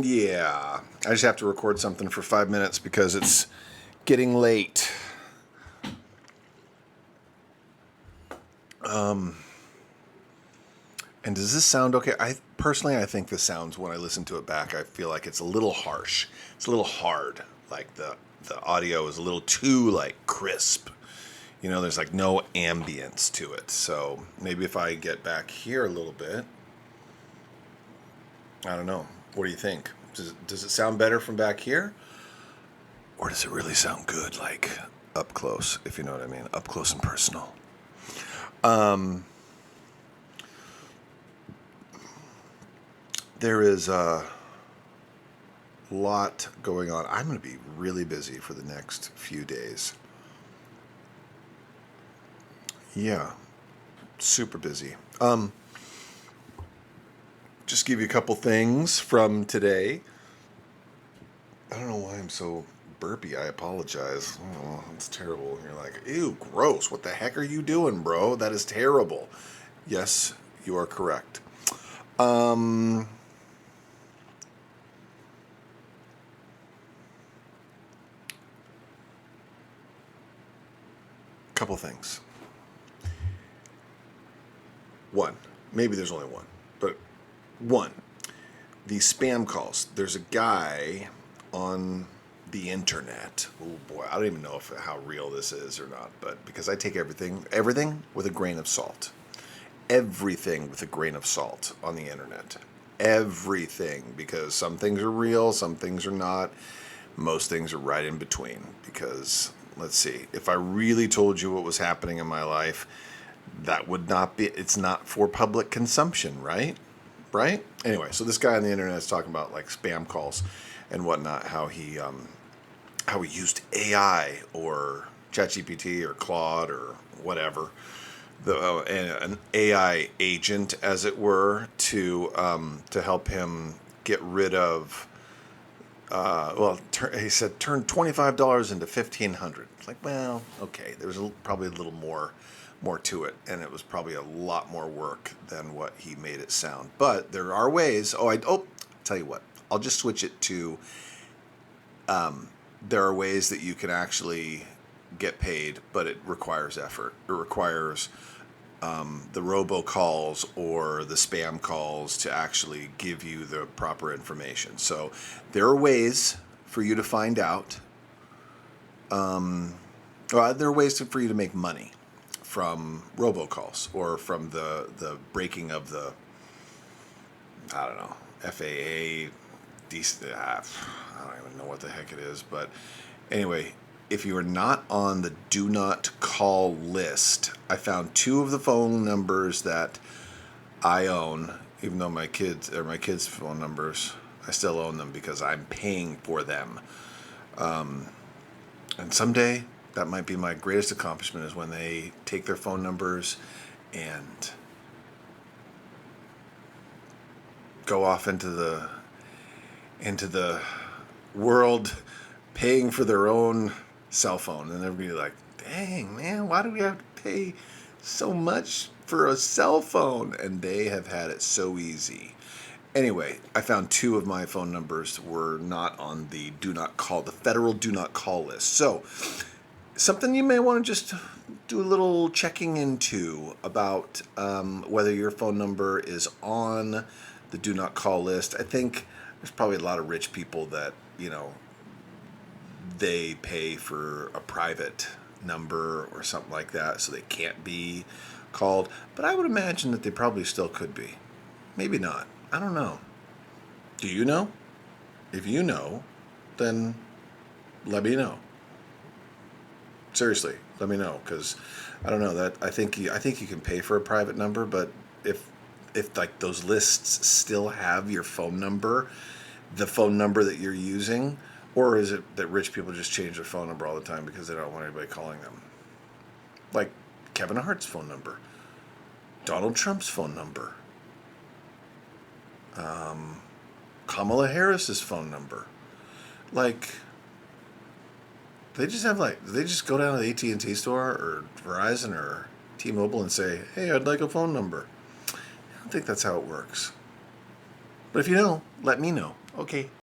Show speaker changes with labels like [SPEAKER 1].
[SPEAKER 1] Yeah. I just have to record something for 5 minutes because it's getting late. And does this sound okay? I think this sounds, when I listen to it back, I feel like it's a little harsh. It's a little hard. Like the audio is a little too like crisp. You know, there's like no ambience to it. So maybe if I get back here a little bit, I don't know. What do you think? Does it sound better from back here? Or does it really sound good, like up close, if you know what I mean? Up close and personal. There is a lot going on. I'm going to be really busy for the next few days. Yeah, super busy. Just give you a couple things from today. I don't know why I'm so burpy. I apologize. Oh, it's terrible. You're like, ew, gross. What the heck are you doing, bro? That is terrible. Yes, you are correct. Couple things. One, maybe there's only one, but one, the spam calls. There's a guy on the internet. Oh boy, I don't even know how real this is or not, but because I take everything with a grain of salt. Everything with a grain of salt on the internet. Everything, because some things are real, some things are not. Most things are right in between, because let's see, if I really told you what was happening in my life, that would not be, it's not for public consumption, right? Right? Anyway, so this guy on the internet is talking about like spam calls and whatnot, how he used AI or ChatGPT or Claude or whatever, an AI agent, as it were, to help him get rid of. He said turn $25 into $1,500. It's like, well, okay, there was probably a little more to it, and it was probably a lot more work than what he made it sound. But there are ways. Tell you what, I'll just switch it to. There are ways that you can actually get paid, but it requires effort. It requires the robocalls or the spam calls to actually give you the proper information. So there are ways for you to find out. There are ways for you to make money from robocalls or from the breaking of the, I don't know, FAA. I don't even know what the heck it is, but anyway, if you are not on the do not call list, I found two of the phone numbers that I own, even though my kids' phone numbers, I still own them because I'm paying for them. And someday that might be my greatest accomplishment, is when they take their phone numbers and go off into the world paying for their own cell phone, and everybody like, dang man, why do we have to pay so much for a cell phone? And they have had it so easy. Anyway, I found two of my phone numbers were not on the federal do not call list. So something you may want to just do a little checking into about whether your phone number is on the do not call list. I think there's probably a lot of rich people that, they pay for a private number or something like that, so they can't be called. But I would imagine that they probably still could be. Maybe not. I don't know. Do you know? If you know, then let me know. Seriously, let me know, because I don't know, that I think you can pay for a private number, but if like those lists still have your phone number, the phone number that you're using, or is it that rich people just change their phone number all the time because they don't want anybody calling them? Like Kevin Hart's phone number, Donald Trump's phone number, Kamala Harris's phone number. Like, they just go down to the AT&T store or Verizon or T-Mobile and say, hey, I'd like a phone number. I don't think that's how it works. But if you know, let me know. Okay.